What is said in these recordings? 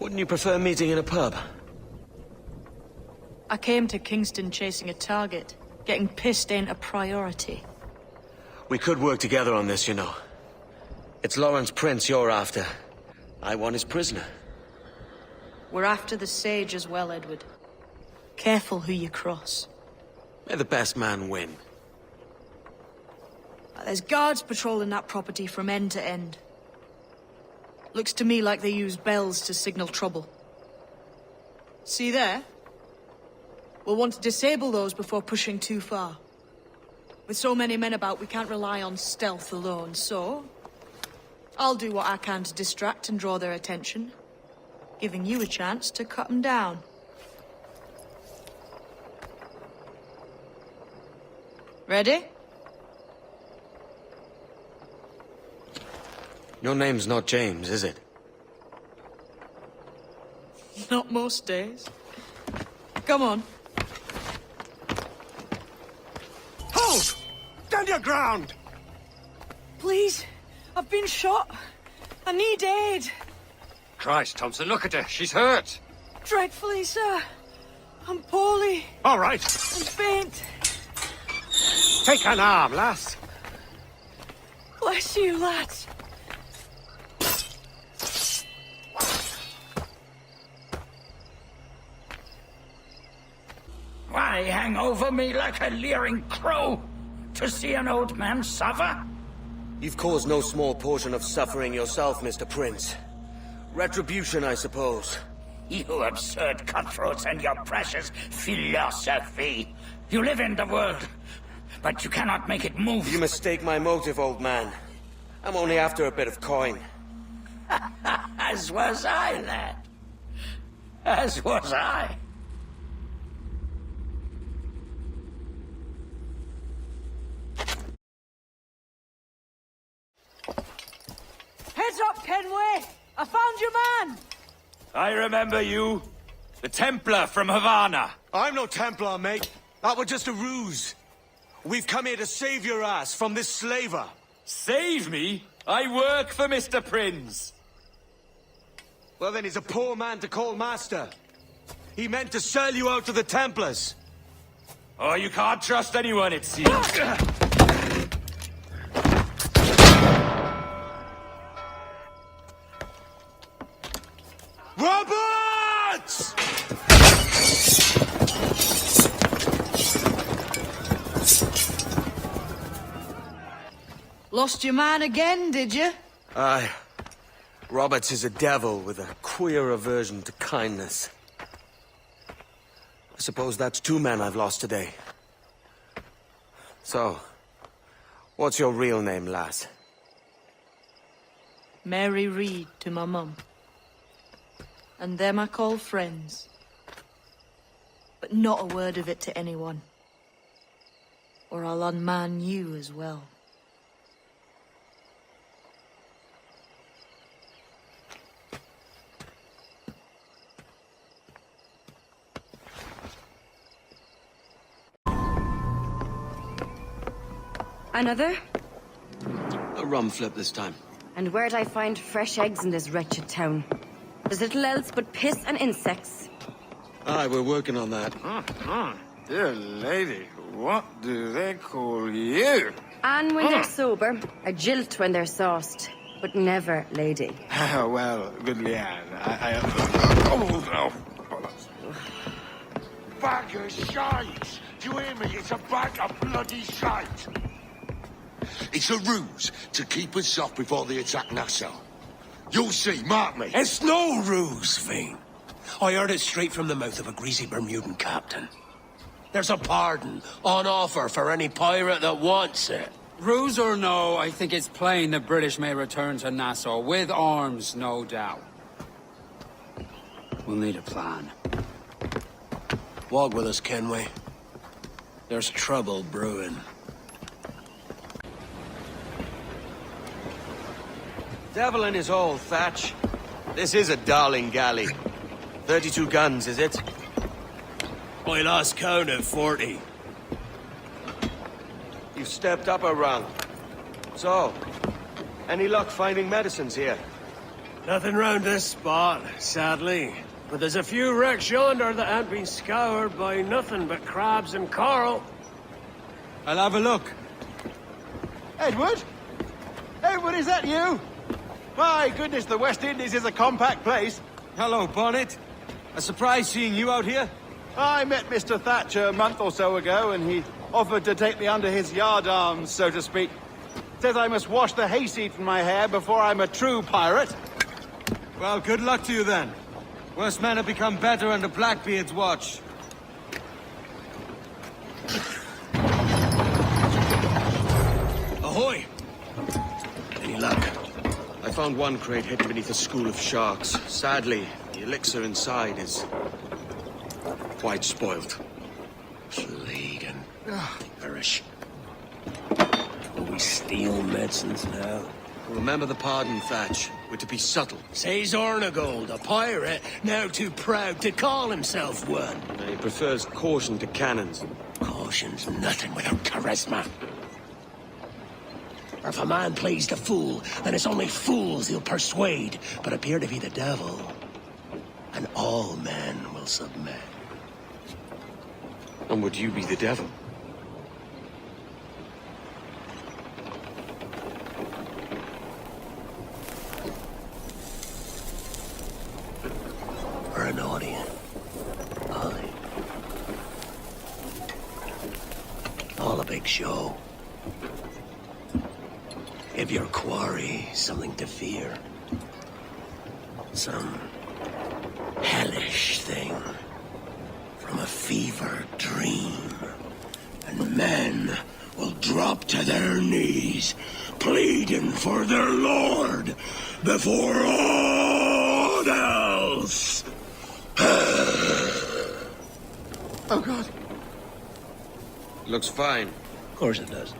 Wouldn't you prefer meeting in a pub? I came to Kingston chasing a target. Getting pissed ain't a priority. We could work together on this, you know. It's Lawrence Prince you're after. I want his prisoner. We're after the Sage as well, Edward. Careful who you cross. May the best man win. There's guards patrolling that property from end to end. Looks to me like they use bells to signal trouble. See there? We'll want to disable those before pushing too far. With so many men about, we can't rely on stealth alone, so... I'll do what I can to distract and draw their attention, giving you a chance to cut them down. Ready? Your name's not James, is it? Not most days. Come on. Hold! Stand your ground! Please, I've been shot. I need aid. Christ, Thompson, look at her. She's hurt. Dreadfully, sir. I'm poorly All right. and faint. Take an arm, lass. Bless you, lads. Why hang over me like a leering crow? To see an old man suffer? You've caused no small portion of suffering yourself, Mr. Prince. Retribution, I suppose. You absurd cutthroats and your precious philosophy. You live in the world, but you cannot make it move. You mistake my motive, old man. I'm only after a bit of coin. As was I, lad. As was I. Heads up, Kenway! I found your man! I remember you. The Templar from Havana. I'm no Templar, mate. That was just a ruse. We've come here to save your ass from this slaver. Save me? I work for Mr. Prince. Well, then he's a poor man to call master. He meant to sell you out to the Templars. Oh, you can't trust anyone, it seems. Roberts! Lost your man again, did you? Aye. Roberts is a devil with a queer aversion to kindness. I suppose that's two men I've lost today. So, what's your real name, lass? Mary Reed to my mum. And them I call friends. But not a word of it to anyone. Or I'll unman you as well. Another? A rum flip this time. And where'd I find fresh eggs in this wretched town? There's little else but piss and insects. Aye, we're working on that. Dear lady, what do they call you? And when they're sober, a jilt when they're sauced. But never lady. Well, good Leanne, Oh, no. Bag of shite! Do you hear me? It's a bag of bloody shite! It's a ruse to keep us soft before they attack Nassau. You'll see, mark me. It's no ruse, Fiend. I heard it straight from the mouth of a greasy Bermudan captain. There's a pardon on offer for any pirate that wants it. Ruse or no, I think it's plain the British may return to Nassau, with arms, no doubt. We'll need a plan. Walk with us, Kenway. There's trouble brewing. Devil in his hole, Thatch. This is a darling galley. 32 guns, is it? I lost count at 40. You've stepped up a rung. So, any luck finding medicines here? Nothing round this spot, sadly. But there's a few wrecks yonder that haven't been scoured by nothing but crabs and coral. I'll have a look. Edward? Edward, is that you? My goodness, the West Indies is a compact place. Hello, Bonnet. A surprise seeing you out here. I met Mr. Thatcher a month or so ago, and he offered to take me under his yardarms, so to speak. Says I must wash the hayseed from my hair before I'm a true pirate. Well, good luck to you then. Worse men have become better under Blackbeard's watch. Ahoy! Any luck? I found one crate hidden beneath a school of sharks. Sadly, the elixir inside is quite spoilt. Plague and perish. Will we steal medicines now? Remember the pardon, Thatch. We're to be subtle. Says Ornagold, a pirate, now too proud to call himself one. He prefers caution to cannons. Caution's nothing without charisma. Or if a man plays the fool, then it's only fools he'll persuade, but appear to be the devil. And all men will submit. And would you be the devil? Or an audience. Aye. All a big show. Give your quarry something to fear. Some hellish thing from a fever dream. And men will drop to their knees, pleading for their lord before all else. Oh, God. Looks fine. Of course it does.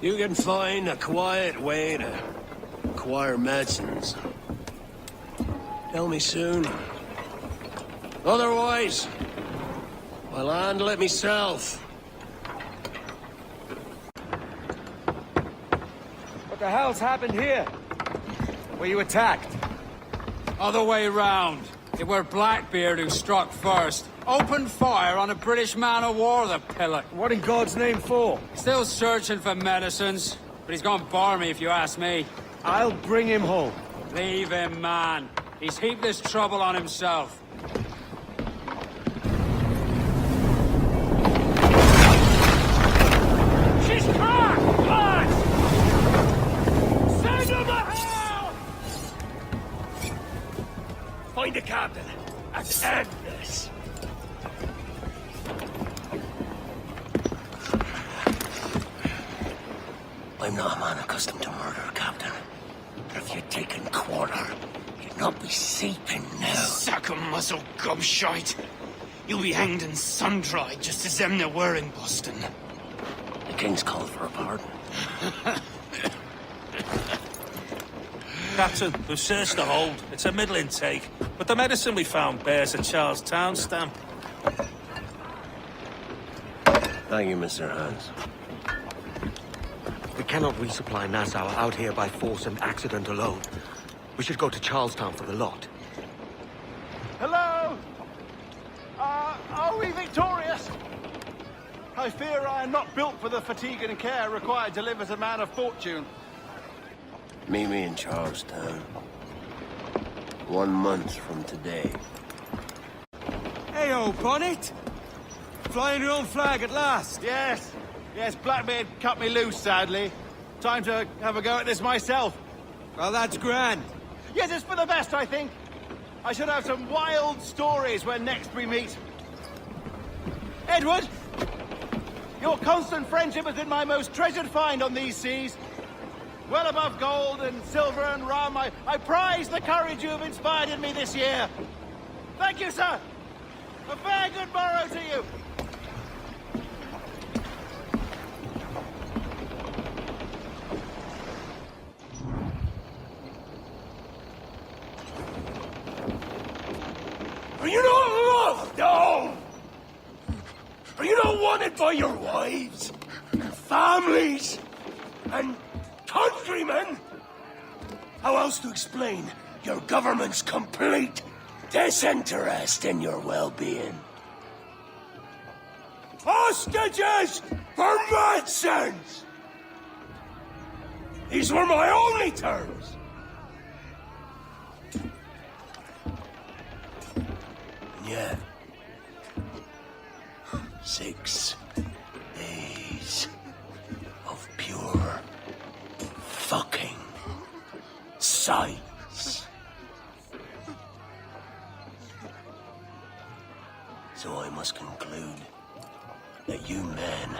You can find a quiet way to acquire medicines. Tell me soon. Otherwise, I'll handle it myself. What the hell's happened here? Were you attacked? Other way round. It were Blackbeard who struck first. Opened fire on a British man-of-war, the pillock. What in God's name for? Still searching for medicines, but he's gone barmy if you ask me. I'll bring him home. Leave him, man. He's heaped this trouble on himself. She's cracked! Lads! Send him to hell! Find the captain and end this. I'm not a man accustomed to murder, Captain. But if you'd taken quarter, you'd not be seeping now. Sack a muzzle, gobshite. You'll be hanged and sun-dried just as them there were in Boston. The King's called for a pardon. Captain, we've searched the hold. It's a middling take, but the medicine we found bears a Charlestown stamp. Thank you, Mr. Hans. We cannot resupply Nassau out here by force and accident alone. We should go to Charlestown for the lot. Hello? Are we victorious? I fear I am not built for the fatigue and care required to live as a man of fortune. Meet me in Charlestown. 1 month from today. Hey, old Bonnet! Flying your own flag at last. Yes. Yes, Blackbeard cut me loose, sadly. Time to have a go at this myself. Well, that's grand. Yes, it's for the best, I think. I should have some wild stories when next we meet. Edward! Your constant friendship has been my most treasured find on these seas. Well above gold and silver and rum, I prize the courage you have inspired in me this year. Thank you, sir. A fair good morrow to you. Are you not loved? No! Are you not wanted by your wives, and families, and countrymen? How else to explain your government's complete disinterest in your well-being? Hostages for medicines! These were my only terms. Yeah. 6 days of pure fucking silence. So I must conclude that you men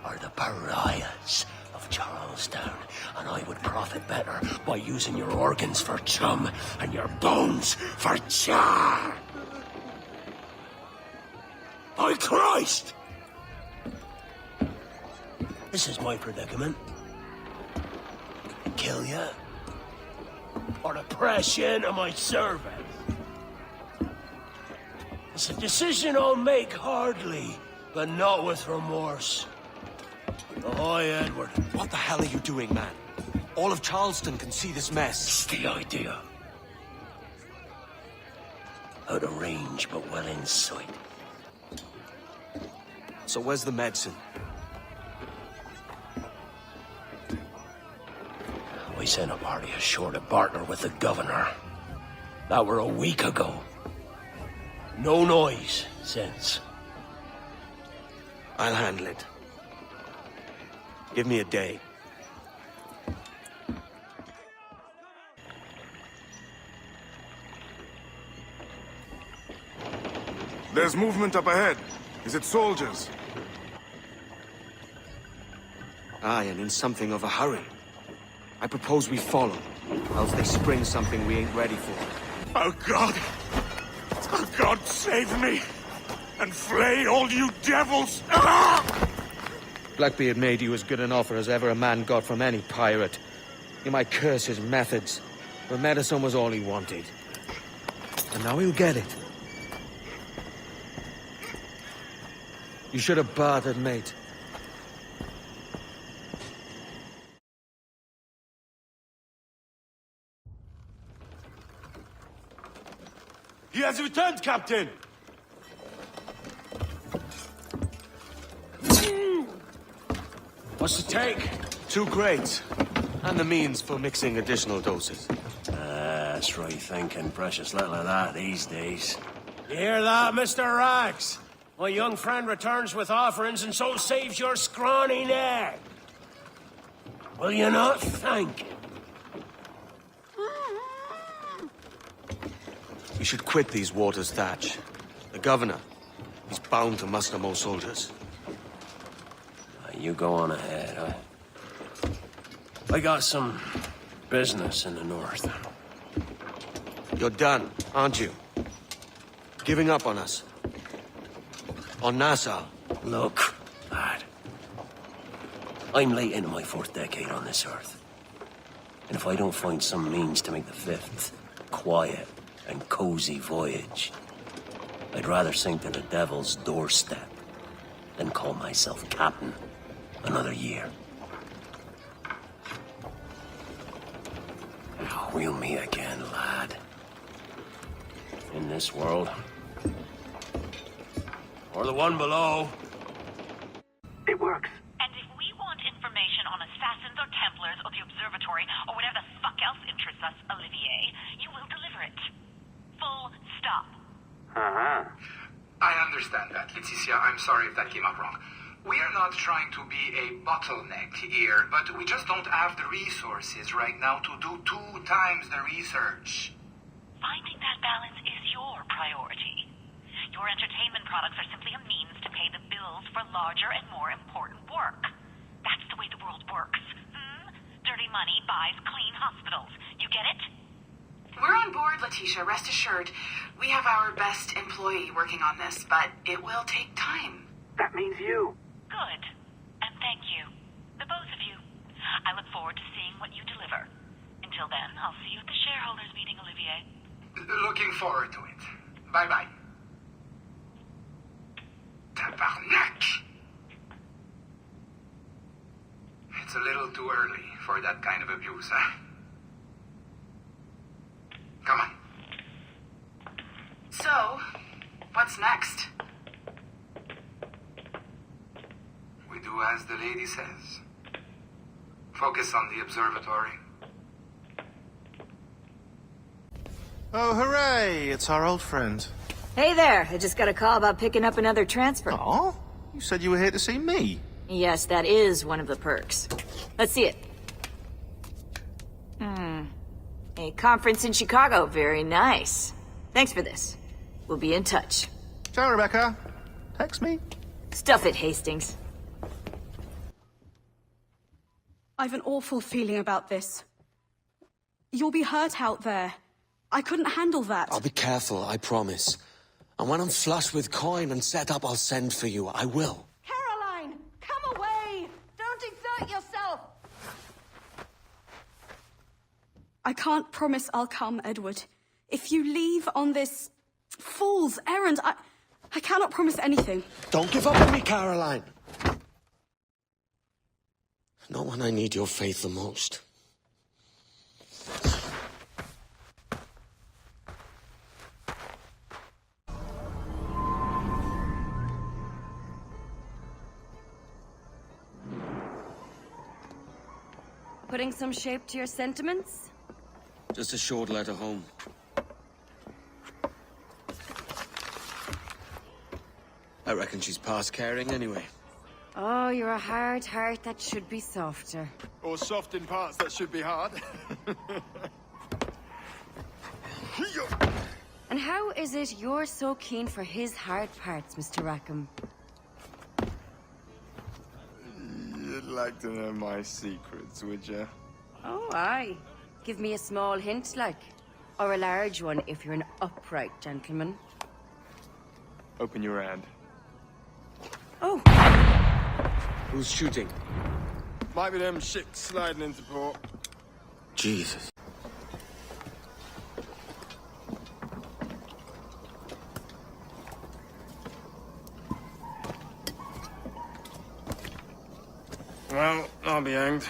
are the pariahs of Charlestown, and I would profit better by using your organs for chum and your bones for char. By Christ! This is my predicament. Kill ya, or to press you into my service. It's a decision I'll make hardly, but not with remorse. Ahoy, Edward. What the hell are you doing, man? All of Charleston can see this mess. It's the idea. Out of range, but well in sight. So where's the medicine? We sent a party ashore to partner with the governor. That were a week ago. No noise since. I'll handle it. Give me a day. There's movement up ahead. Is it soldiers? Aye, and in something of a hurry. I propose we follow, else they spring something we ain't ready for. Oh, God! Oh, God, save me! And flay all you devils! Ah! Blackbeard made you as good an offer as ever a man got from any pirate. You might curse his methods, but medicine was all he wanted. And now he'll get it. You should have bartered, mate. He has returned, Captain! What's the take? 2 crates. And the means for mixing additional doses. That's right thinking. Precious little of that these days. You hear that, Mr. Rags? My young friend returns with offerings and so saves your scrawny neck. Will you not thank him? We should quit these waters, Thatch. The governor, he's bound to muster more soldiers. You go on ahead. I got some business in the north. You're done, aren't you? Giving up on us? On Nassau? Look, lad. I'm late into my 4th decade on this earth. And if I don't find some means to make the 5th quiet and cozy voyage, I'd rather sink to the devil's doorstep than call myself captain another year. We'll meet again, lad. In this world. Or the one below. It works. And if we want information on assassins or Templars or the Observatory or whatever the fuck else interests us, Olivier, you will deliver it. Full stop. Uh-huh. I understand that, Leticia. I'm sorry if that came out wrong. We are not trying to be a bottleneck here, but we just don't have the resources right now to do 2 times the research. Finding that balance is your priority. Your entertainment products are simply a means to pay the bills for larger and more important work. That's the way the world works. Dirty money buys clean hospitals. You get it? We're on board, Letitia, rest assured. We have our best employee working on this, but it will take time. That means you. Good. And thank you. The both of you. I look forward to seeing what you deliver. Until then, I'll see you at the shareholders meeting, Olivier. Looking forward to it. Bye-bye. Tabarnak! It's a little too early for that kind of abuse, huh? Come on. So, what's next? We do as the lady says. Focus on the observatory. Oh, hooray! It's our old friend. Hey there, I just got a call about picking up another transfer. Oh? You said you were here to see me. Yes, that is one of the perks. Let's see it. A conference in Chicago, very nice. Thanks for this. We'll be in touch. Ciao, Rebecca. Text me. Stuff it, Hastings. I've an awful feeling about this. You'll be hurt out there. I couldn't handle that. I'll be careful, I promise. And when I'm flush with coin and set up, I'll send for you. I will. Caroline, come away! Don't exert yourself! I can't promise I'll come, Edward. If you leave on this fool's errand, I cannot promise anything. Don't give up on me, Caroline. Not when I need your faith the most. Putting some shape to your sentiments? Just a short letter home. I reckon she's past caring anyway. Oh, you're a hard heart that should be softer. Or soft in parts that should be hard. And how is it you're so keen for his hard parts, Mr. Rackham? You'd like to know my secrets, would you? Oh, aye. Give me a small hint, like. Or a large one, if you're an upright gentleman. Open your hand. Oh. Who's shooting? Might be them ships sliding into port. Jesus. Well, I'll be hanged.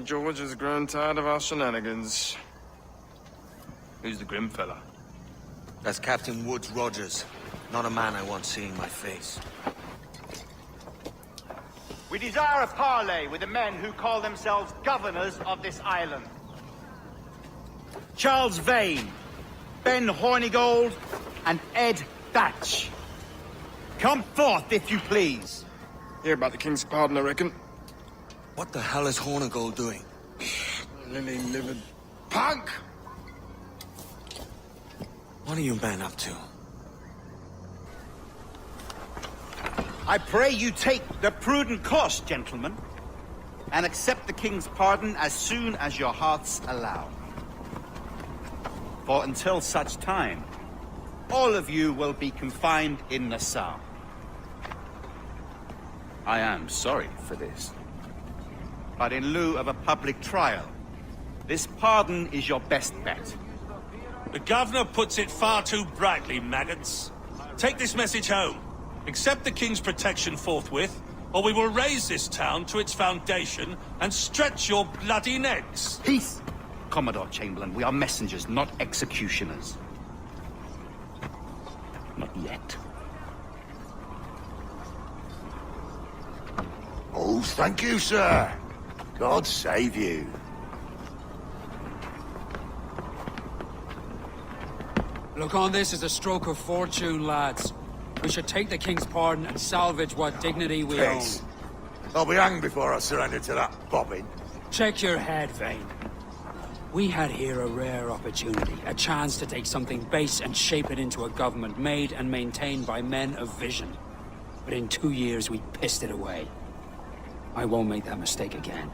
George has grown tired of our shenanigans. Who's the grim fella? That's Captain Woods Rogers. Not a man I want seeing my face. We desire a parley with the men who call themselves governors of this island. Charles Vane, Ben Hornigold, and Ed Thatch. Come forth, if you please. Hear about the King's pardon, I reckon. What the hell is Hornigold doing? Lily-livered punk! What are you men up to? I pray you take the prudent course, gentlemen, and accept the King's pardon as soon as your hearts allow. For until such time, all of you will be confined in Nassau. I am sorry for this. But in lieu of a public trial, this pardon is your best bet. The governor puts it far too brightly, maggots. Take this message home. Accept the King's protection forthwith, or we will raise this town to its foundation and stretch your bloody necks. Peace! Commodore Chamberlain, we are messengers, not executioners. Not yet. Oh, thank you, sir. God save you. Look on this as a stroke of fortune, lads. We should take the King's pardon and salvage what dignity we Peace. I'll be hanged before I surrender to that bobbin. Check your head, Vane. We had here a rare opportunity, a chance to take something base and shape it into a government made and maintained by men of vision. But in 2 years, we pissed it away. I won't make that mistake again.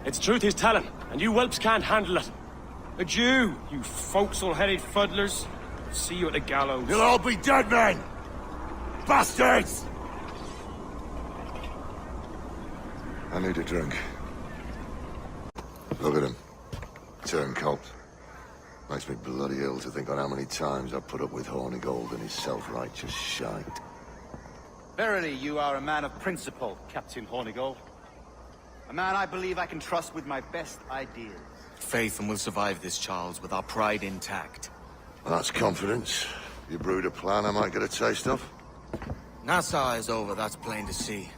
It's truth he's telling, and you whelps can't handle it. Adieu, you forecastle-headed fuddlers. See you at the gallows. You'll all be dead men! Bastards! I need a drink. Look at him. Turncoat. Makes me bloody ill to think on how many times I've put up with Hornigold and his self-righteous shite. Verily, you are a man of principle, Captain Hornigold. A man I believe I can trust with my best ideas. Faith and we'll survive this, Charles, with our pride intact. That's confidence. You brewed a plan I might get a taste of? Nassau is over, that's plain to see.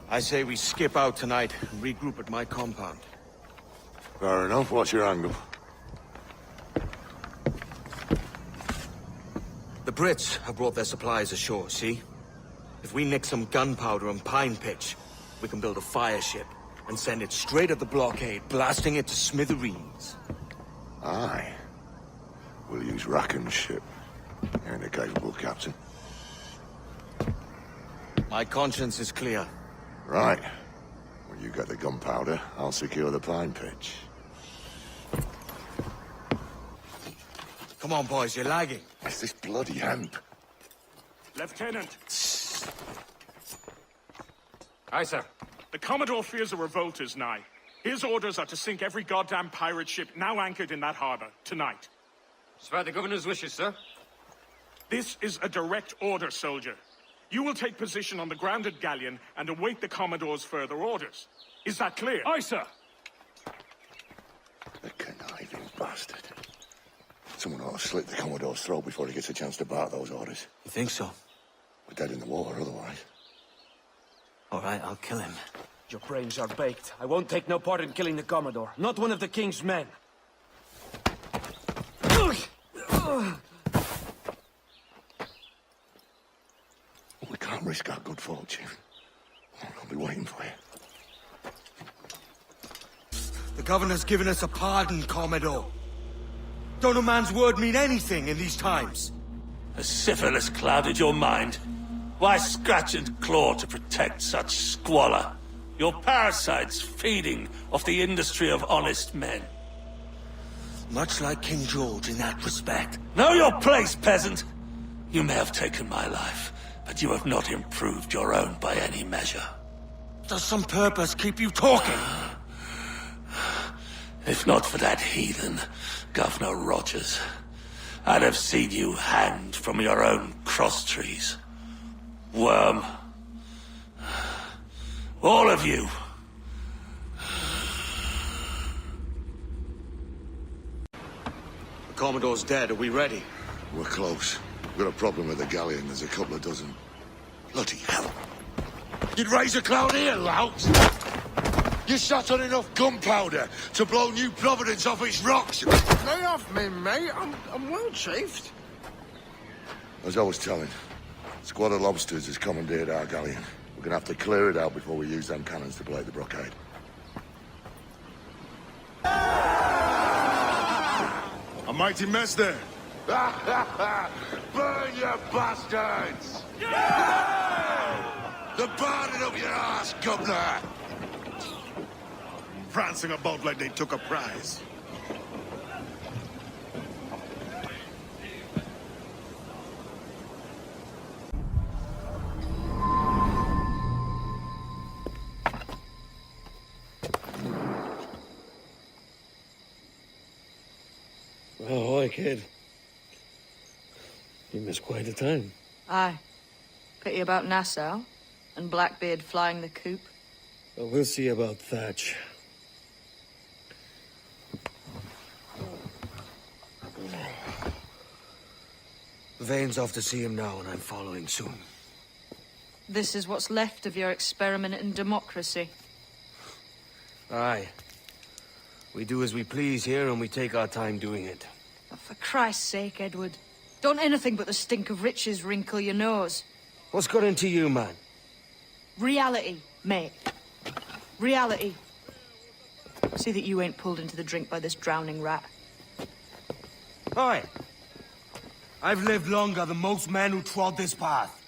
I say we skip out tonight and regroup at my compound. Fair enough. What's your angle? The Brits have brought their supplies ashore, see? If we nick some gunpowder and pine pitch, we can build a fire ship and send it straight at the blockade, blasting it to smithereens. Aye. We'll use Racken's ship. You ain't a capable captain. My conscience is clear. Right. When you get the gunpowder, I'll secure the pine pitch. Come on, boys, you're lagging. It's this bloody hemp. Lieutenant! Aye, sir. The Commodore fears a revolt is nigh. His orders are to sink every goddamn pirate ship now anchored in that harbor, tonight. It's by the governor's wishes, sir. This is a direct order, soldier. You will take position on the grounded galleon and await the Commodore's further orders. Is that clear? Aye, sir. The conniving bastard. Someone ought to slit the Commodore's throat before he gets a chance to bark those orders. You think so? We're dead in the water otherwise. All right, I'll kill him. Your brains are baked. I won't take no part in killing the Commodore. Not one of the King's men. We can't risk our good fortune. I'll be waiting for you. The governor's given us a pardon, Commodore. Don't a man's word mean anything in these times? Has syphilis clouded your mind? Why scratch and claw to protect such squalor? Your parasites feeding off the industry of honest men. Much like King George in that respect. Know your place, peasant! You may have taken my life, but you have not improved your own by any measure. Does some purpose keep you talking? If not for that heathen, Governor Rogers, I'd have seen you hanged from your own cross trees. Worm. All of you. The Commodore's dead. Are we ready? We're close. We've got a problem with the galleon. There's a couple of dozen. Bloody hell. You'd raise a cloud here, lout! You sat on enough gunpowder to blow New Providence off its rocks! Lay off me, mate. I'm well chafed. As I was telling, a squad of lobsters has commandeered our galleon. We're gonna have to clear it out before we use them cannons to blow the blockade. A mighty mess there. Burn, you bastards! The burning up your ass, governor! Prancing about like they took a prize. Ahoy, kid. You missed quite a time. Aye. Pity about Nassau, and Blackbeard flying the coop. Well, we'll see about Thatch. Vane's off to see him now, and I'm following soon. This is what's left of your experiment in democracy. Aye. We do as we please here, and we take our time doing it. Oh, for Christ's sake, Edward. Don't anything but the stink of riches wrinkle your nose. What's got into you, man? Reality, mate. Reality. See that you ain't pulled into the drink by this drowning rat. Aye. I've lived longer than most men who trod this path.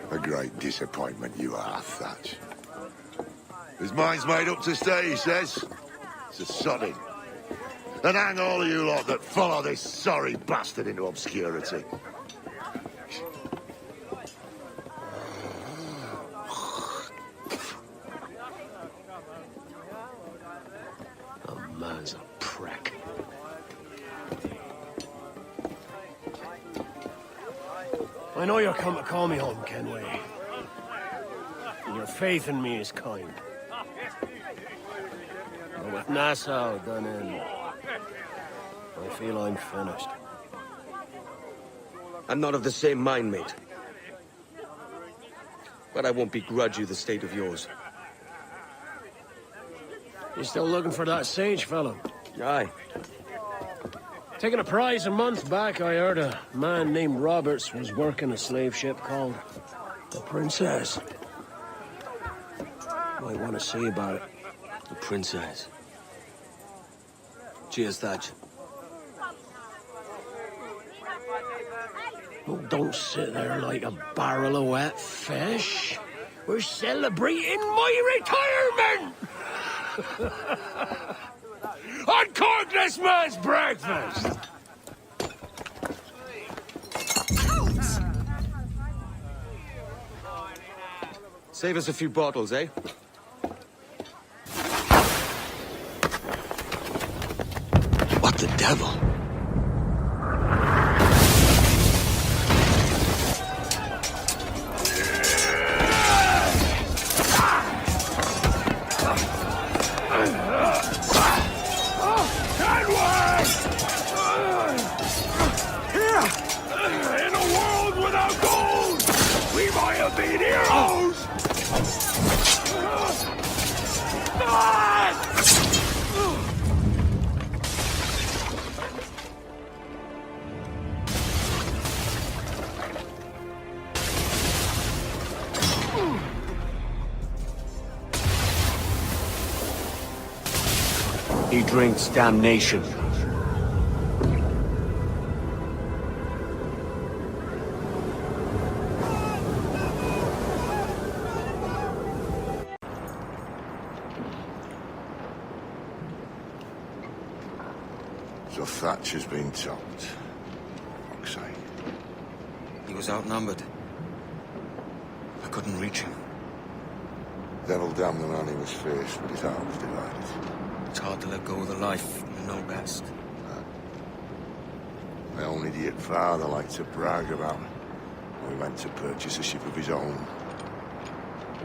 A great disappointment you are, Thatch. His mind's made up to stay, he says. It's a sodding. And hang all of you lot that follow this sorry bastard into obscurity. man's a prick. I know you're come to call me home, Kenway. And your faith in me is kind. But with Nassau done in, I feel I'm finished. I'm not of the same mind, mate. But I won't begrudge you the state of yours. You still looking for that sage fellow? Aye. Taking a prize a month back, I heard a man named Roberts was working a slave ship called the Princess. Might want to see about it. The Princess. Cheers, Thatch. Oh, don't sit there like a barrel of wet fish. We're celebrating my retirement! Uncork this man's breakfast! Save us a few bottles, eh? What the devil? He drinks damnation. So Thatch has been topped. Fuck's sake. He was outnumbered. I couldn't reach him. Devil damn the man, he was fierce, but his heart was divided. It's hard to let go of the life you know best. My own idiot father liked to brag about it. We went to purchase a ship of his own.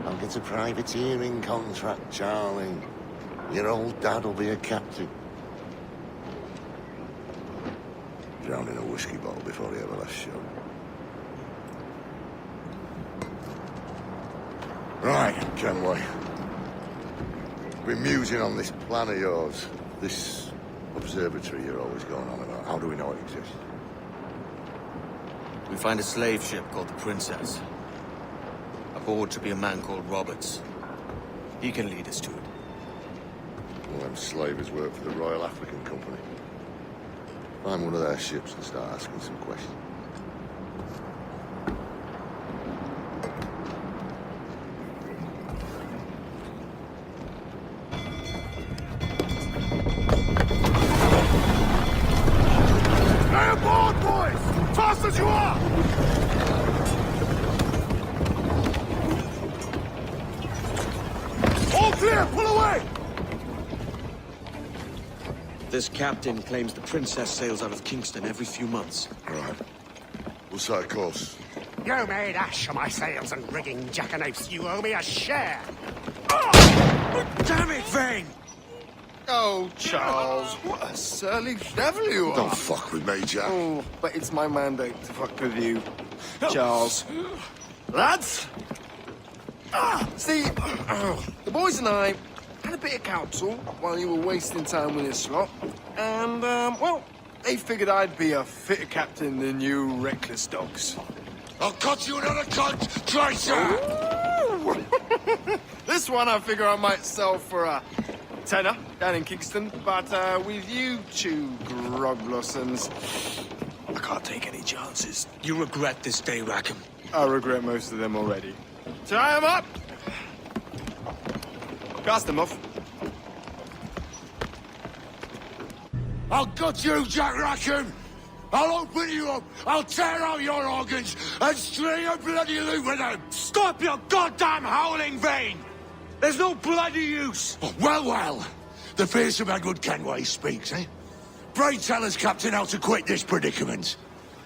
I'll get a privateering contract, Charlie. Your old dad'll be a captain. Drowned in a whiskey bottle before he ever left shore. Right, Kenway. Been musing on this plan of yours. This observatory you're always going on about. How do we know it exists? We find a slave ship called the Princess. Aboard should be a man called Roberts. He can lead us to it. Well, them slavers work for the Royal African Company. Find one of their ships and start asking some questions. Stay aboard, boys! Fast as you are! All clear! Pull away! This captain claims the Princess sails out of Kingston every few months. Right. We'll set a course. You made ash of my sails and rigging, jackanapes. You owe me a share. Damn it, Vane! Oh, Charles, what a surly devil you are. Don't fuck with me, Jack. Oh, but it's my mandate to fuck with you, Charles. Lads! See, the boys and I had a bit of counsel while you were wasting time with your slot. And, well, they figured I'd be a fitter captain than you reckless dogs. I'll cut you another cunt, traitor! This one I figure I might sell for a tenner down in Kingston, but with you two grog blossoms, I can't take any chances. You regret this day, Rackham. I regret most of them already. Tie them up! Cast them off. I'll gut you, Jack Rackham! I'll open you up, I'll tear out your organs, and string a bloody loop with them! Stop your goddamn howling, Vane! There's no bloody use! Oh, well, The fearsome Edward Kenway speaks, eh? Pray tell us, Captain, how to quit this predicament.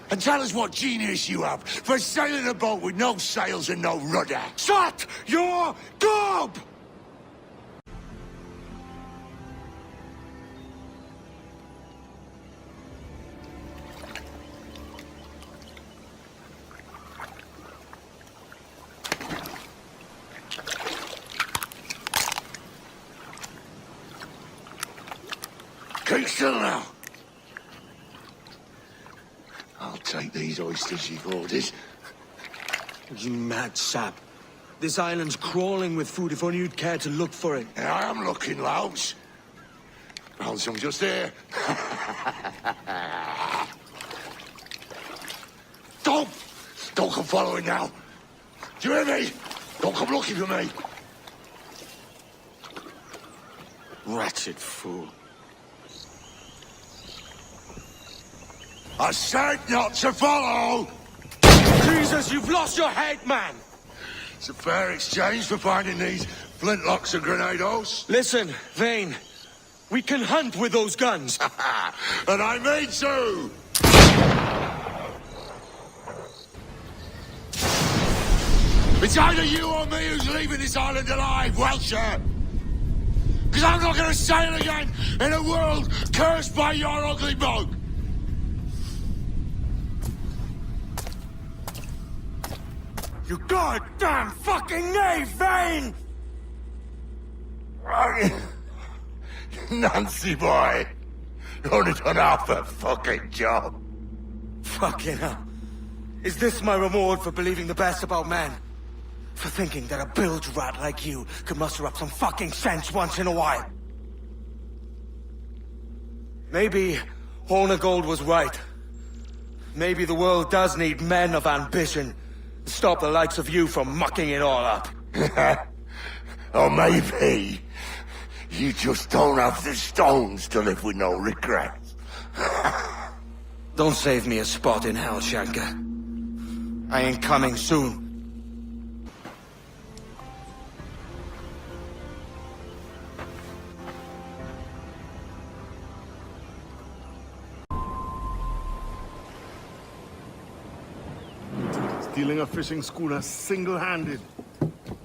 And tell us what genius you have for sailing a boat with no sails and no rudder. Shut your gob! Keep still now. I'll take these oysters you've ordered. You mad sap. This island's crawling with food if only you'd care to look for it. Yeah, I am looking, Louts. Found some just here. Don't come following now. Do you hear me? Don't come looking for me. Wretched fool. I said not to follow! Jesus, you've lost your head, man! It's a fair exchange for finding these flintlocks and grenados. Listen, Vane. We can hunt with those guns. And I mean to! It's either you or me who's leaving this island alive, Welsher! Because I'm not going to sail again in a world cursed by your ugly boat! You goddamn fucking knave, Vane! Nancy boy, you only done half a fucking job. Fucking hell. Is this my reward for believing the best about men? For thinking that a bilge rat like you could muster up some fucking sense once in a while? Maybe Hornigold was right. Maybe the world does need men of ambition. Stop the likes of you from mucking it all up. Or maybe you just don't have the stones to live with no regrets. Don't save me a spot in hell, Shanka. I ain't coming soon. Stealing a fishing schooner single-handed.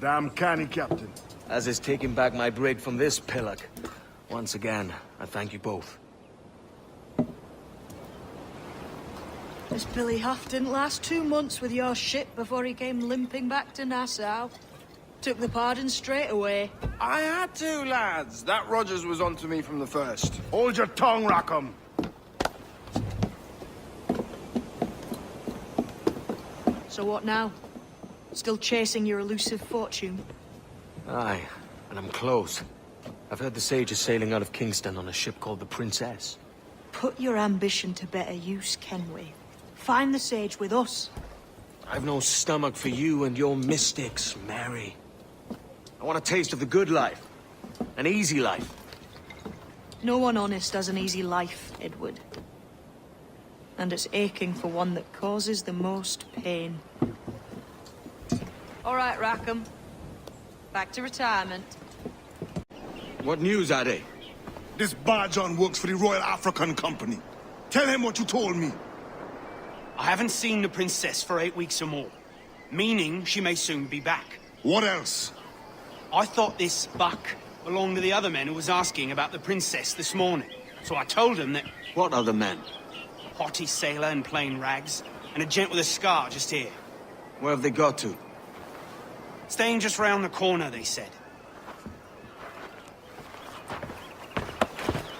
Damn canny, Captain. As is taking back my brig from this pillock. Once again, I thank you both. This Billy Huff didn't last 2 months with your ship before he came limping back to Nassau. Took the pardon straight away. I had to, lads. That Rogers was onto me from the first. Hold your tongue, Rackham. So what now? Still chasing your elusive fortune? Aye, and I'm close. I've heard the Sage is sailing out of Kingston on a ship called the Princess. Put your ambition to better use, Kenway. Find the Sage with us. I've no stomach for you and your mystics, Mary. I want a taste of the good life. An easy life. No one honest has an easy life, Edward. And it's aching for one that causes the most pain. All right, Rackham. Back to retirement. What news, Ade? This Barjon works for the Royal African Company. Tell him what you told me. I haven't seen the princess for 8 weeks or more, meaning she may soon be back. What else? I thought this Buck belonged to the other men who was asking about the princess this morning. So I told him that... What other men? Haughty sailor in plain rags, and a gent with a scar just here. Where have they got to? Staying just round the corner, they said.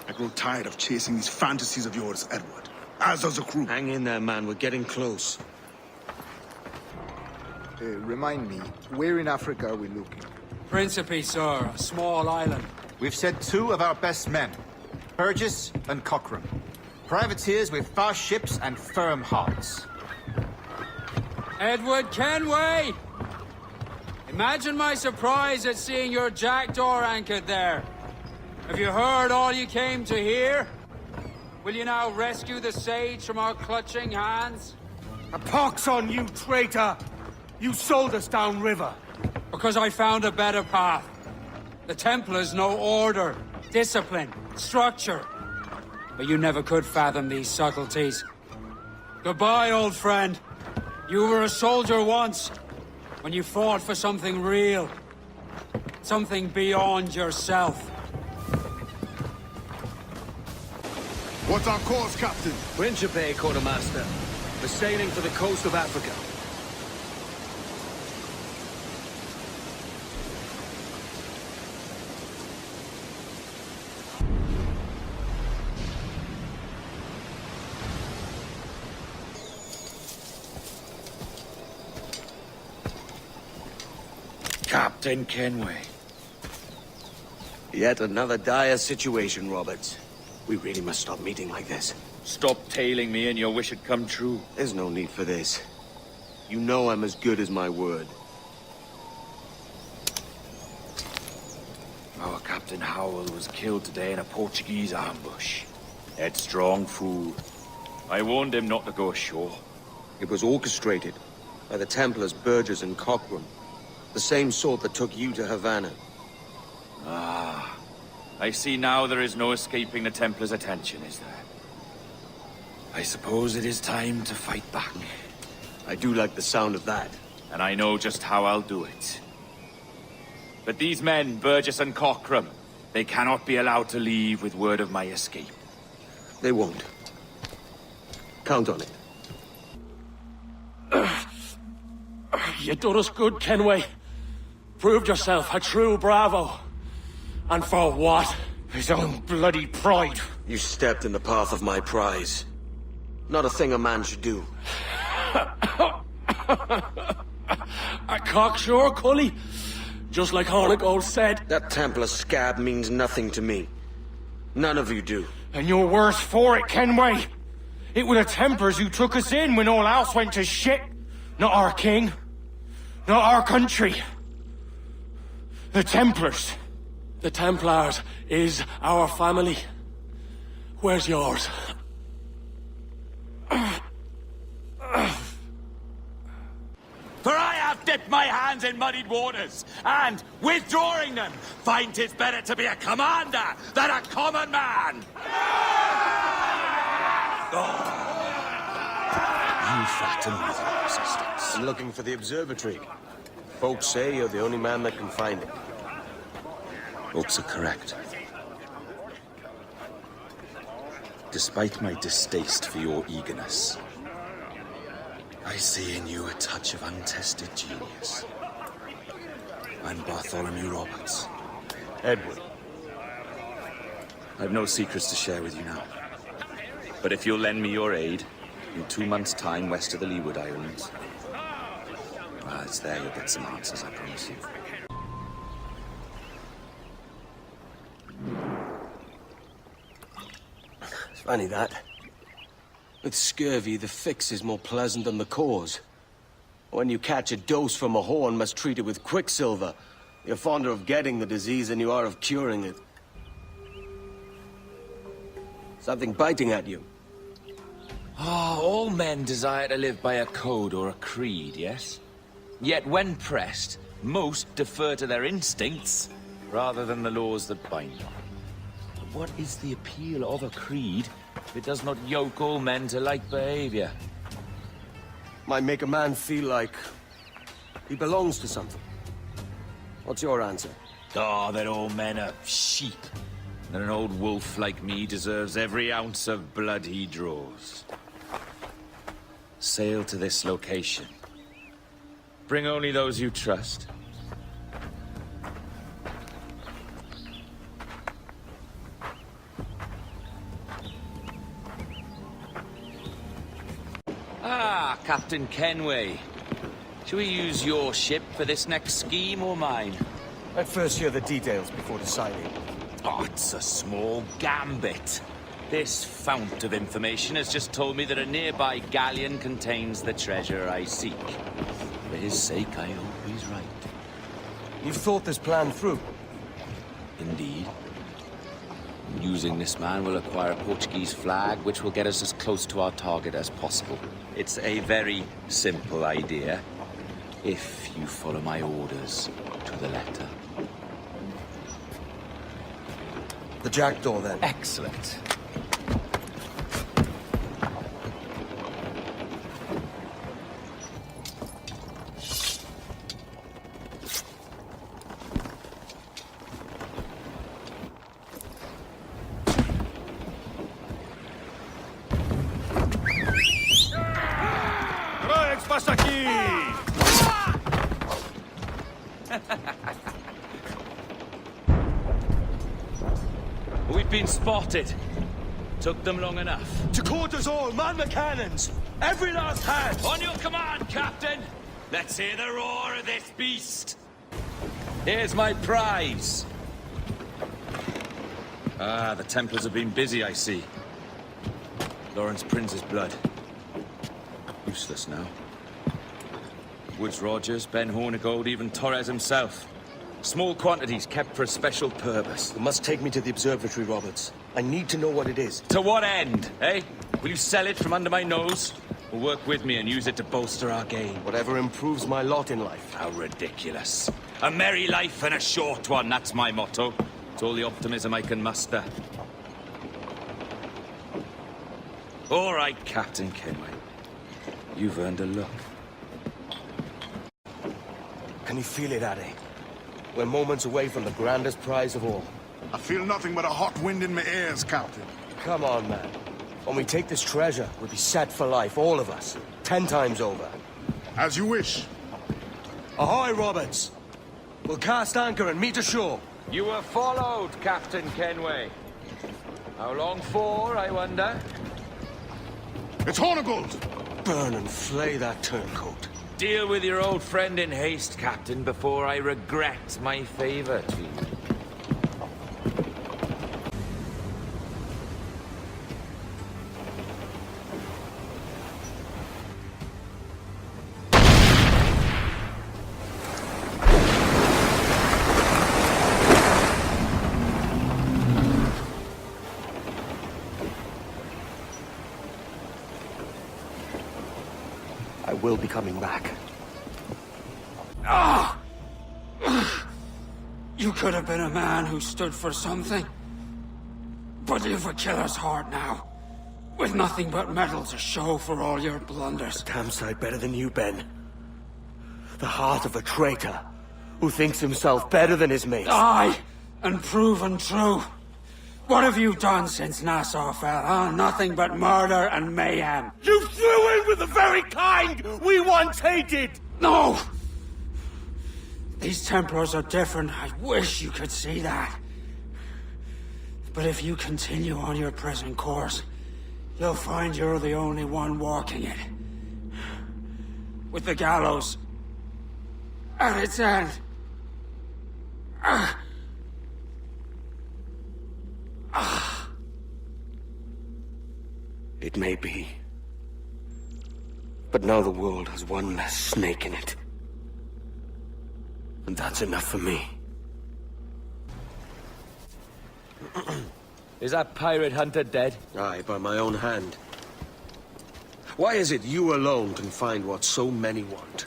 I grow tired of chasing these fantasies of yours, Edward. As does the crew. Hang in there, man. We're getting close. Remind me, where in Africa are we looking? Principe, sir. A small island. We've sent 2 of our best men. Burgess and Cochrane. Privateers with fast ships and firm hearts. Edward Kenway! Imagine my surprise at seeing your jackdaw anchored there. Have you heard all you came to hear? Will you now rescue the Sage from our clutching hands? A pox on you, traitor! You sold us downriver. Because I found a better path. The Templars know order. discipline, structure. But you never could fathom these subtleties. Goodbye, old friend. You were a soldier once, when you fought for something real. Something beyond yourself. What's our course, Captain? Principe, Quartermaster. We're sailing for the coast of Africa. Captain Kenway. Yet another dire situation, Roberts. We really must stop meeting like this. Stop tailing me and your wish had come true. There's no need for this. You know I'm as good as my word. Our Captain Howell was killed today in a Portuguese ambush. Headstrong fool. I warned him not to go ashore. It was orchestrated by the Templars Burgess and Cockrum. The same sort that took you to Havana. Ah. I see now there is no escaping the Templars' attention, is there? I suppose it is time to fight back. I do like the sound of that. And I know just how I'll do it. But these men, Burgess and Cockrum, they cannot be allowed to leave with word of my escape. They won't. Count on it. You done us good, Kenway. Proved yourself a true bravo. And for what? His own bloody pride. You stepped in the path of my prize. Not a thing a man should do. A cocksure, Cully. Just like Hornigold said. That Templar scab means nothing to me. None of you do. And you're worse for it, Kenway. It were the Templars who took us in when all else went to shit. Not our king. Not our country. The Templars. The Templars is our family. Where's yours? For I have dipped my hands in muddied waters, and, withdrawing them, find 'tis better to be a commander than a common man! You flatter me with your persistence. I'm looking for the observatory. Folks say you're the only man that can find it. Folks are correct. Despite my distaste for your eagerness, I see in you a touch of untested genius. I'm Bartholomew Roberts. Edward. I've no secrets to share with you now. But if you'll lend me your aid, in 2 months' time west of the Leeward Islands, well, it's there you'll get some answers, I promise you. It's funny that. With scurvy, the fix is more pleasant than the cause. When you catch a dose from a horn, must treat it with quicksilver. You're fonder of getting the disease than you are of curing it. Something biting at you. Ah, all men desire to live by a code or a creed, yes? Yet when pressed, most defer to their instincts rather than the laws that bind them. But what is the appeal of a creed if it does not yoke all men to like behavior? Might make a man feel like he belongs to something. What's your answer? Oh, that all men are sheep. And an old wolf like me deserves every ounce of blood he draws. Sail to this location. Bring only those you trust. Ah, Captain Kenway. Shall we use your ship for this next scheme or mine? I'd first hear the details before deciding. Oh, it's a small gambit. This fount of information has just told me that a nearby galleon contains the treasure I seek. For his sake, I hope he's right. You've thought this plan through? Indeed. Using this man, we'll acquire a Portuguese flag, which will get us as close to our target as possible. It's a very simple idea, if you follow my orders to the letter. The jackdaw, then. Excellent. We've been spotted. Took them long enough. To quarters all, man the cannons! Every last hand! On your command, Captain! Let's hear the roar of this beast! Here's my prize! Ah, the Templars have been busy, I see. Lawrence Prince's blood. Useless now. Woods Rogers, Ben Hornigold, even Torres himself. Small quantities kept for a special purpose. You must take me to the observatory, Roberts. I need to know what it is. To what end, eh? Will you sell it from under my nose? Or work with me and use it to bolster our gain? Whatever improves my lot in life. How ridiculous. A merry life and a short one, that's my motto. It's all the optimism I can muster. All right, Captain Kenway. You've earned a look. Can you feel it, Addy? We're moments away from the grandest prize of all. I feel nothing but a hot wind in my ears, Captain. Come on, man. When we take this treasure, we'll be set for life, all of us. 10 times over. As you wish. Ahoy, Roberts! We'll cast anchor and meet ashore. You were followed, Captain Kenway. How long for, I wonder? It's Hornigold! Burn and flay that turncoat. Deal with your old friend in haste, Captain, before I regret my favor to you. I will be coming back. Ah! You could have been a man who stood for something. But you've a killer's heart now. With nothing but metal to show for all your blunders. Damn sight better than you, Ben. The heart of a traitor who thinks himself better than his mates. Aye, and proven true. What have you done since Nassau fell, huh? Nothing but murder and mayhem. You threw in with the very kind we once hated! No! These Templars are different. I wish you could see that. But if you continue on your present course, you'll find you're the only one walking it. With the gallows at its end. It may be. But now the world has one less snake in it. And that's enough for me. Is that pirate hunter dead? Aye, by my own hand. Why is it you alone can find what so many want?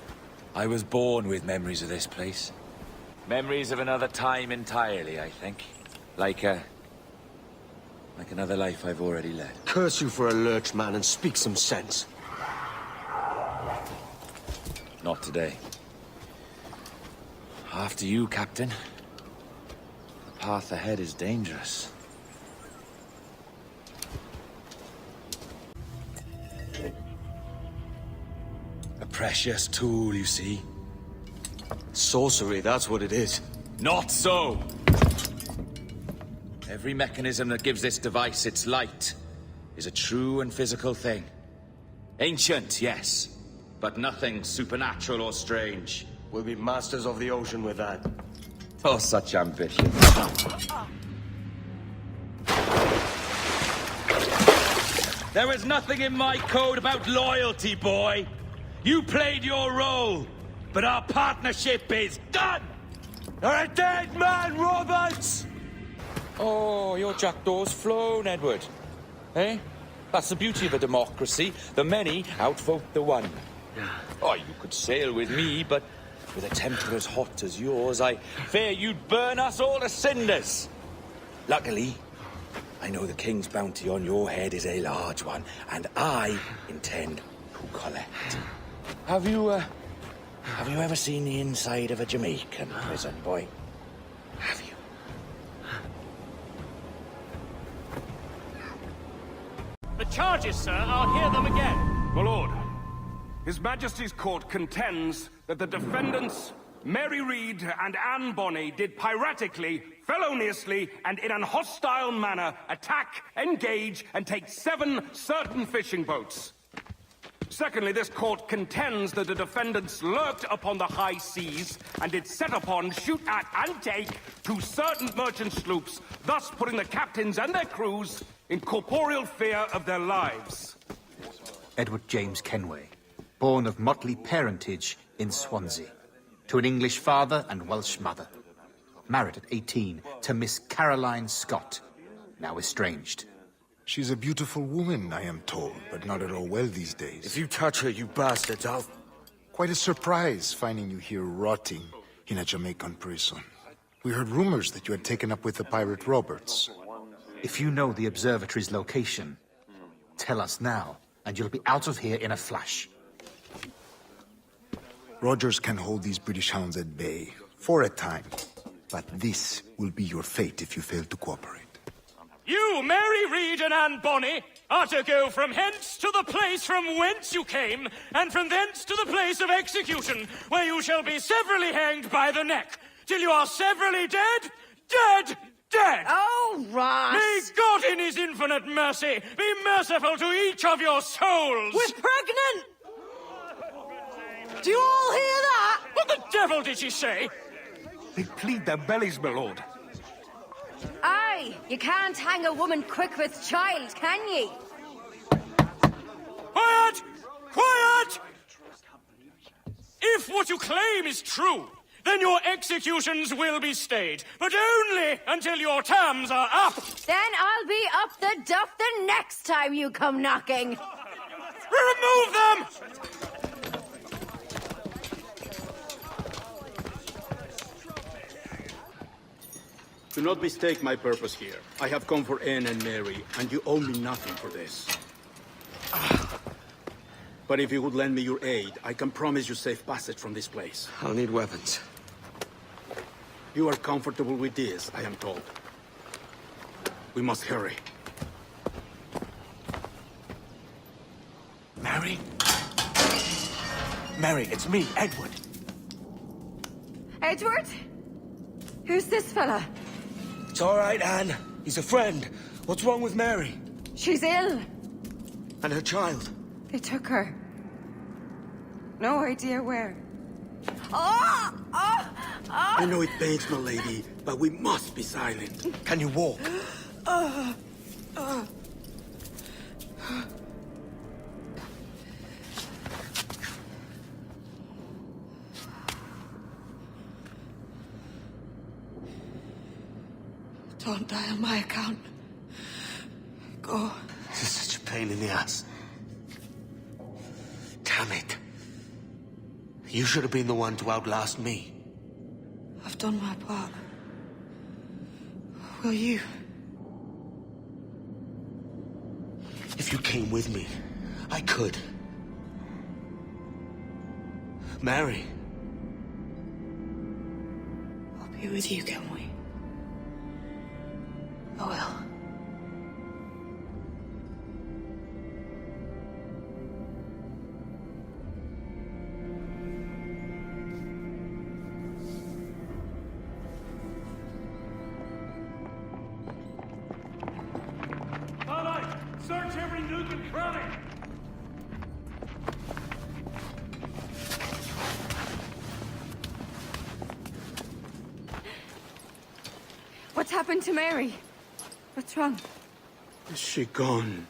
I was born with memories of this place. Memories of another time entirely, I think. Like another life I've already led. Curse you for a lurch, man, and speak some sense. Not today. After you, Captain. The path ahead is dangerous. A precious tool, you see. Sorcery, that's what it is. Not so! Every mechanism that gives this device its light is a true and physical thing. Ancient, yes, but nothing supernatural or strange. We'll be masters of the ocean with that. Oh, such ambition. There was nothing in my code about loyalty, boy. You played your role, but our partnership is done! You're a dead man, Roberts! Oh, your jackdaw's flown, Edward. Eh? That's the beauty of a democracy. The many outvote the one. Oh, you could sail with me, but with a temper as hot as yours, I fear you'd burn us all to cinders. Luckily, I know the king's bounty on your head is a large one, and I intend to collect. Have you ever seen the inside of a Jamaican prison, boy? Have you? The charges, sir. I'll hear them again. My lord, His Majesty's court contends that the defendants, Mary Reed and Anne Bonny, did piratically, feloniously, and in an hostile manner attack, engage, and take 7 certain fishing boats. Secondly, this court contends that the defendants lurked upon the high seas and did set upon, shoot at, and take 2 certain merchant sloops, thus putting the captains and their crews in corporeal fear of their lives. Edward James Kenway, born of motley parentage in Swansea, to an English father and Welsh mother. Married at 18 to Miss Caroline Scott, now estranged. She's a beautiful woman, I am told, but not at all well these days. If you touch her, you bastards, I'll... Quite a surprise finding you here rotting in a Jamaican prison. We heard rumors that you had taken up with the pirate Roberts. If you know the observatory's location, tell us now, and you'll be out of here in a flash. Rogers can hold these British hounds at bay, for a time. But this will be your fate if you fail to cooperate. You, Mary Reed and Anne Bonny, are to go from hence to the place from whence you came, and from thence to the place of execution, where you shall be severally hanged by the neck, till you are severally dead, dead, dead! Oh, Ross! May God in his infinite mercy be merciful to each of your souls! We're pregnant! Do you all hear that? What the devil did she say? They plead their bellies, my lord. Aye, you can't hang a woman quick with child, can ye? Quiet! Quiet! If what you claim is true, then your executions will be stayed, but only until your terms are up. Then I'll be up the duff the next time you come knocking. Remove them! Do not mistake my purpose here. I have come for Anne and Mary, and you owe me nothing for this. But if you would lend me your aid, I can promise you safe passage from this place. I'll need weapons. You are comfortable with this, I am told. We must hurry. Mary? Mary, it's me, Edward. Edward? Who's this fella? It's all right, Anne. He's a friend. What's wrong with Mary? She's ill. And her child? They took her. No idea where. Oh! Oh! Oh! I know it pains, my lady, but we must be silent. Can you walk? Don't die on my account. Go. This is such a pain in the ass. Damn it. You should have been the one to outlast me. I've done my part. Will you? If you came with me, I could. Mary. I'll be with you, can we? I will. Search every nook and cranny! What's happened to Mary? What's wrong? Is she gone?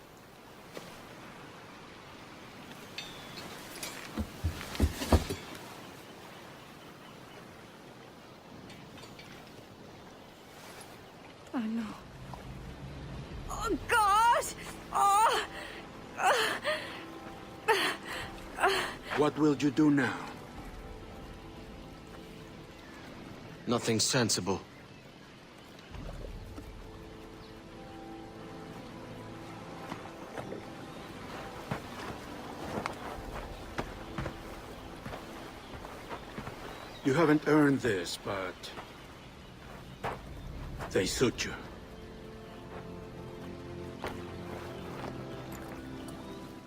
Oh, no. Oh, God! Oh! What will you do now? Nothing sensible. You haven't earned this, but they suit you.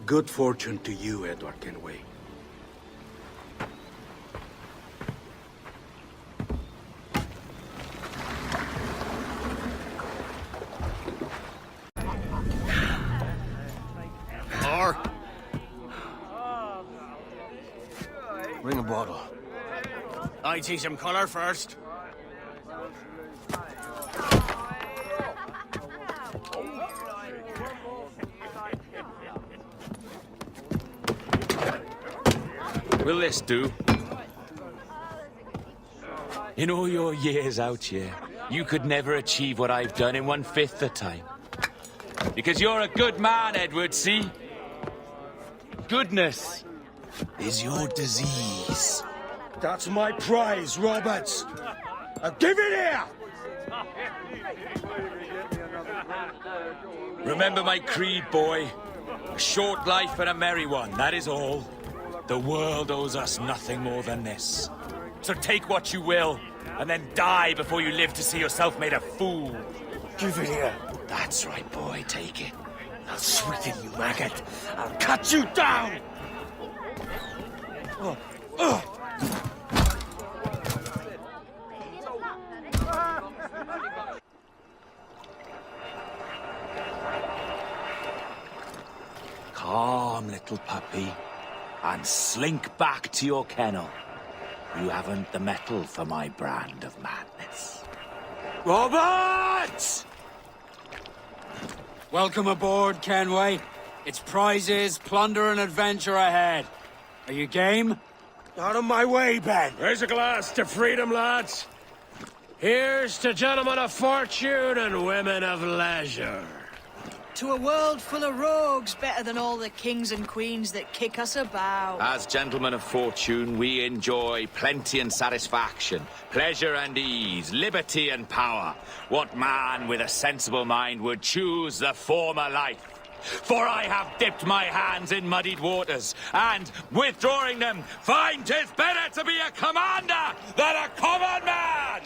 Good fortune to you, Edward Kenway. Bring a bottle. I see some color first. Will this do? In all your years out here, you could never achieve what I've done in 1/5 the time. Because you're a good man, Edward, see? Goodness is your disease. That's my prize, Roberts. Give it here! Remember my creed, boy. A short life and a merry one, that is all. The world owes us nothing more than this. So take what you will, and then die before you live to see yourself made a fool. Give it here. That's right, boy, take it. I'll sweeten you, maggot. I'll cut you down! Calm, little puppy, and slink back to your kennel. You haven't the mettle for my brand of madness. Roberts! Welcome aboard, Kenway. It's prizes, plunder, and adventure ahead. Are you game? Out of my way, Ben. Raise a glass to freedom, lads. Here's to gentlemen of fortune and women of leisure. To a world full of rogues, better than all the kings and queens that kick us about. As gentlemen of fortune, we enjoy plenty and satisfaction, pleasure and ease, liberty and power. What man with a sensible mind would choose the former life? For I have dipped my hands in muddied waters, and, withdrawing them, find 'tis better to be a commander than a common man!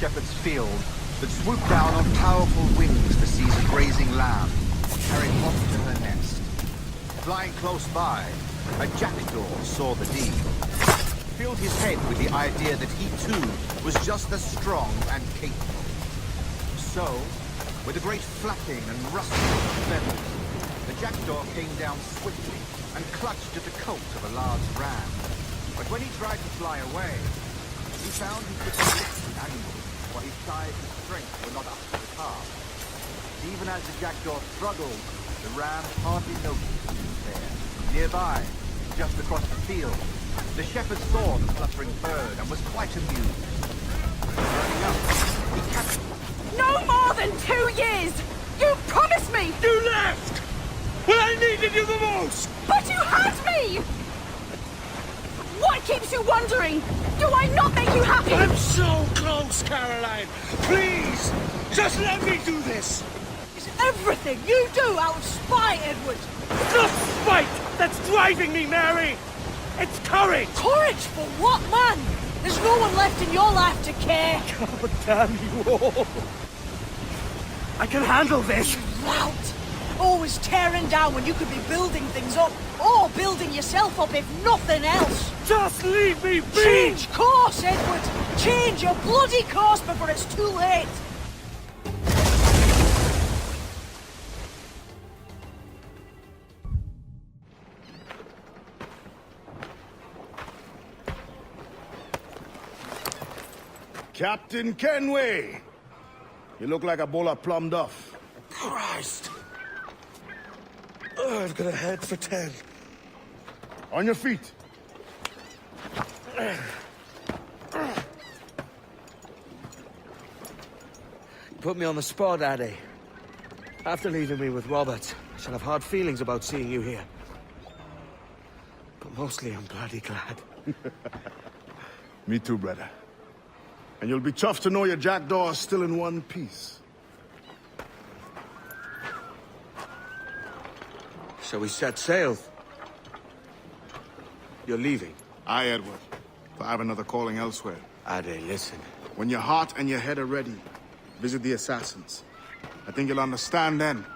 shepherd's field that swooped down on powerful wings to seize a grazing lamb, carried off to her nest. Flying close by, a jackdaw saw the deed, filled his head with the idea that he too was just as strong and capable. So, with a great flapping and rustling of feathers, the jackdaw came down swiftly and clutched at the coat of a large ram. But when he tried to fly away, he found he could not lift the animal, for his size and strength were not up to the task. Even as the jackdaw struggled, the ram hardly noticed he was there. Nearby, just across the field, the shepherd saw the fluttering bird and was quite amused. Running up, he captured it. No more than 2 years! You promised me! You left! When I needed you the most! But you had me! What keeps you wondering? Do I not make you happy? I'm so close, Caroline! Please! Just let me do this! It's everything you do out of spite, Edward! It's not spite that's driving me, Mary! It's courage! Courage for what, man? There's no one left in your life to care. God damn you all! I can handle this! Lout! Always tearing down when you could be building things up, or building yourself up if nothing else. Just leave me be! Change course, Edward! Change your bloody course before it's too late! Captain Kenway! You look like a bowl of plum duff. Christ! Oh, I've got a head for 10. On your feet. You put me on the spot, Addy. After leaving me with Robert, I shall have hard feelings about seeing you here. But mostly I'm bloody glad. Me too, brother. And you'll be tough to know your jackdaw is still in one piece. Shall we set sail? You're leaving? Aye, Edward. But I have another calling elsewhere. Addy, listen. When your heart and your head are ready, visit the assassins. I think you'll understand then